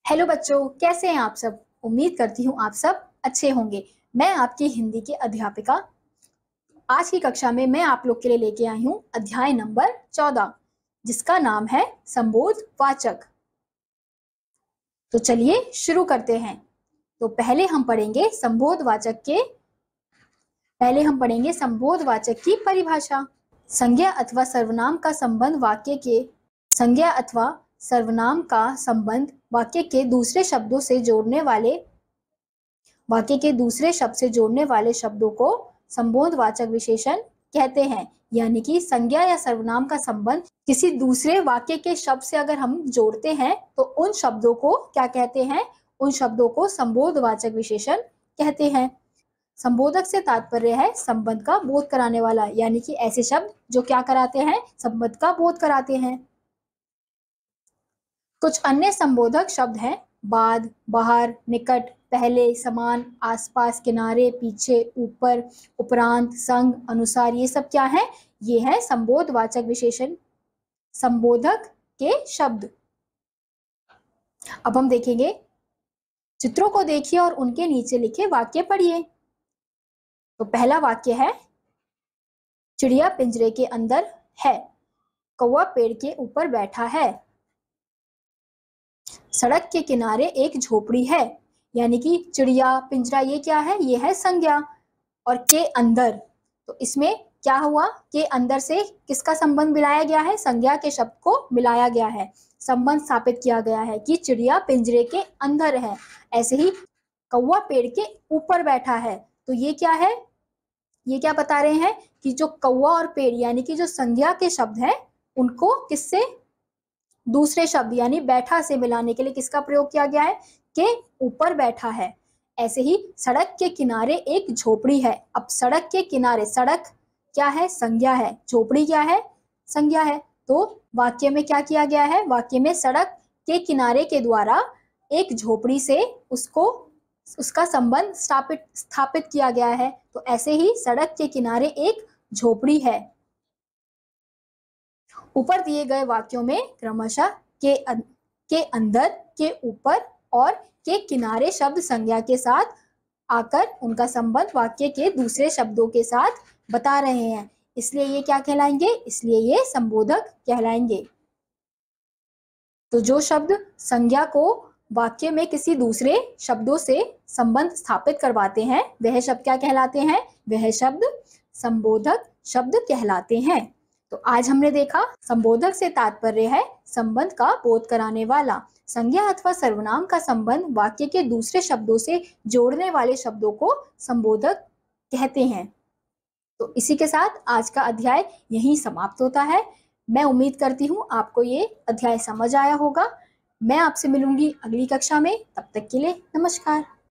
Hello बच्चों, कैसे हैं आप सब। उम्मीद करती हूँ आप सब अच्छे होंगे। मैं आपकी हिंदी की अध्यापिका। आज की कक्षा में मैं आप लोग के लिए लेके आई हूँ अध्याय नंबर 14, जिसका नाम है संबोधवाचक। तो चलिए शुरू करते हैं। तो पहले हम पढ़ेंगे संबोधवाचक की परिभाषा। संज्ञा अथवा सर्वनाम का संबंध वाक्य के दूसरे शब्दों से जोड़ने वाले शब्दों को संबोधवाचक विशेषण कहते हैं। यानी कि संज्ञा या सर्वनाम का संबंध किसी दूसरे वाक्य के शब्द से अगर हम जोड़ते हैं तो उन शब्दों को क्या कहते हैं? उन शब्दों को संबोधवाचक विशेषण कहते हैं। संबोधक से तात्पर्य है संबंध का बोध कराने वाला, यानी कि ऐसे शब्द जो क्या कराते हैं? संबंध का बोध कराते हैं। कुछ अन्य संबोधक शब्द हैं बाद, बाहर, निकट, पहले, समान, आसपास, किनारे, पीछे, ऊपर, उपरांत, संग, अनुसार। ये सब क्या है? ये है संबोधवाचक विशेषण, संबोधक के शब्द। अब हम देखेंगे, चित्रों को देखिए और उनके नीचे लिखे वाक्य पढ़िए। तो पहला वाक्य है, चिड़िया पिंजरे के अंदर है, कौवा पेड़ के ऊपर बैठा है। सड़क के किनारे एक झोपड़ी है, यानी कि चिड़िया, पिंजरा, ये क्या है? ये है संज्ञा। और के अंदर, तो इसमें क्या हुआ? के अंदर से किसका संबंध मिलाया गया है? संज्ञा के शब्द को मिलाया गया है, संबंध स्थापित किया गया है कि चिड़िया पिंजरे के अंदर है। ऐसे ही कौवा पेड़ के ऊपर बैठा है, तो ये क्या है? ये क्या बता रहे हैं कि जो कौवा और पेड़ यानी कि जो संज्ञा के शब्द हैं, उनको किससे, दूसरे शब्द यानी बैठा से मिलाने के लिए किसका प्रयोग किया गया है? के ऊपर बैठा है। ऐसे ही सड़क के किनारे एक झोपड़ी है। अब सड़क के किनारे, सड़क क्या है? संज्ञा है, झोपड़ी क्या है? संज्ञा है। तो वाक्य में क्या किया गया है? वाक्य में सड़क के किनारे के द्वारा एक झोपड़ी से उसका संबंध स्थापित किया गया है। तो ऐसे ही सड़क के किनारे एक झोपड़ी है। ऊपर दिए गए वाक्यों में क्रमशः के अंदर, के ऊपर और के किनारे शब्द संज्ञा के साथ आकर उनका संबंध वाक्य के दूसरे शब्दों के साथ बता रहे हैं, इसलिए ये क्या कहलाएंगे? इसलिए ये संबोधक कहलाएंगे। तो जो शब्द संज्ञा को वाक्य में किसी दूसरे शब्दों से संबंध स्थापित करवाते हैं, वह शब्द क्या कहलाते हैं? वह शब्द संबोधक शब्द कहलाते हैं। तो आज हमने देखा, संबोधक से तात्पर्य है संबंध का बोध कराने वाला। संज्ञा अथवा सर्वनाम का संबंध वाक्य के दूसरे शब्दों से जोड़ने वाले शब्दों को संबोधक कहते हैं। तो इसी के साथ आज का अध्याय यहीं समाप्त होता है। मैं उम्मीद करती हूँ आपको ये अध्याय समझ आया होगा। मैं आपसे मिलूंगी अगली कक्षा में। तब तक के लिए नमस्कार।